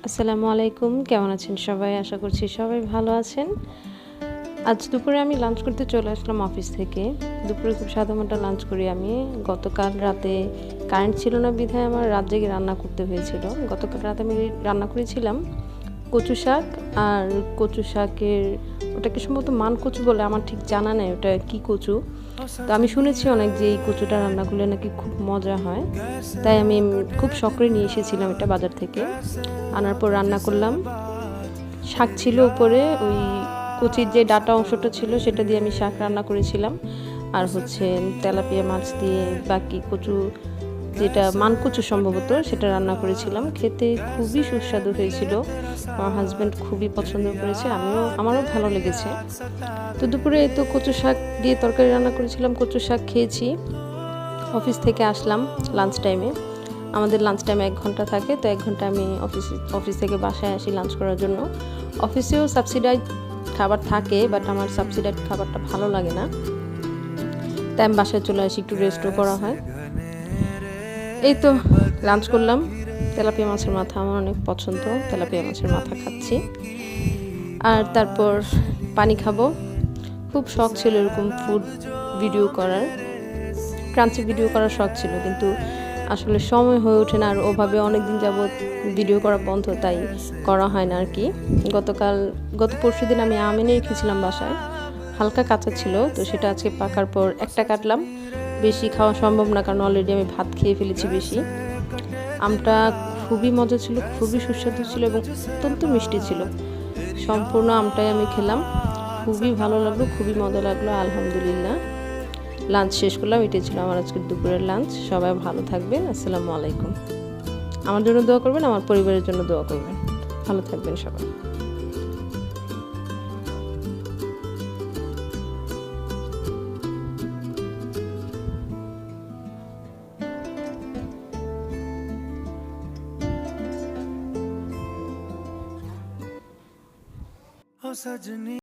আসসালামু আলাইকুম, কেমন আছেন সবাই? আশা করছি সবাই ভালো আছেন। আজ দুপুরে আমি লাঞ্চ করতে চলে আসলাম অফিস থেকে। দুপুরে খুব সাদামাটা লাঞ্চ করি আমি। গতকাল রাতে কারেন্ট ছিল না বিধায় আমার রাত জেগে রান্না করতে হয়েছিল। গতকাল রাতে আমি রান্না করেছিলাম কচু শাক। আর কচু শাকের ওটাকে সম্ভবত মানকচু বলে, আমার ঠিক জানা নেই ওটা কি কচু। তো আমি শুনেছি অনেক যে এই কচুটা রান্না করলে নাকি খুব মজা হয়, তাই আমি খুব শখ করে নিয়ে এসেছিলাম এটা বাজার থেকে। আনার পর রান্না করলাম। শাক ছিল উপরে, ওই কচির যে ডাটা অংশটা ছিল সেটা দিয়ে আমি শাক রান্না করেছিলাম। আর হচ্ছে তেলাপিয়া মাছ দিয়ে বাকি কচু, যেটা মানকচু সম্ভবত, সেটা রান্না করেছিলাম। খেতে খুবই সুস্বাদু হয়েছিল। আমার হাজব্যান্ড খুবই পছন্দ করেছে, আমারও ভালো লেগেছে। তো দুপুরে তো কচু শাক দিয়ে তরকারি রান্না করেছিলাম, কচু শাক খেয়েছি। অফিস থেকে আসলাম লাঞ্চ টাইমে। আমাদের লাঞ্চ টাইম 1 ঘন্টা থাকে, তো 1 ঘন্টা আমি অফিস থেকে বাসায় আসি লাঞ্চ করার জন্য। অফিসেও সাবসিডাইড খাবার থাকে, বাট আমার সাবসিডাইড খাবারটা ভালো লাগে না, তাই আমি বাসায় চলে আসি, একটু রেস্টও করা হয়। এই তো লাঞ্চ করলাম। তেলাপিয়া মাছের মাথা আমার অনেক পছন্দ, তেলাপিয়া মাছের মাথা খাচ্ছি। আর তারপর পানি খাবো। খুব শখ ছিল এরকম ফুড ভিডিও করার, ক্রাঞ্চি ভিডিও করার শখ ছিল, কিন্তু আসলে সময় হয়ে ওঠে না। আর ওভাবে অনেকদিন যাবৎ ভিডিও করা বন্ধ, তাই করা হয় না আর কি। গত পরশু দিন আমি আম এনে রেখেছিলাম বাসায়, হালকা কাঁচা ছিল, তো সেটা আজকে পাকার পর একটা কাটলাম। বেশি খাওয়া সম্ভব না, কারণ অলরেডি আমি ভাত খেয়ে ফেলেছি বেশি। আমটা খুবই মজা ছিল, খুবই সুস্বাদু ছিল এবং অত্যন্ত মিষ্টি ছিল। সম্পূর্ণ আমটাই আমি খেলাম, খুবই ভালো লাগলো, খুবই মজা লাগলো, আলহামদুলিল্লাহ। লাঞ্চ শেষ করলাম। এটাই ছিল আমার আজকের দুপুরের লাঞ্চ। সবাই ভালো থাকবেন। আসসালামু আলাইকুম। আমার জন্য দোয়া করবেন, আমার পরিবারের জন্য দোয়া করবেন। ভালো থাকবেন সবাই।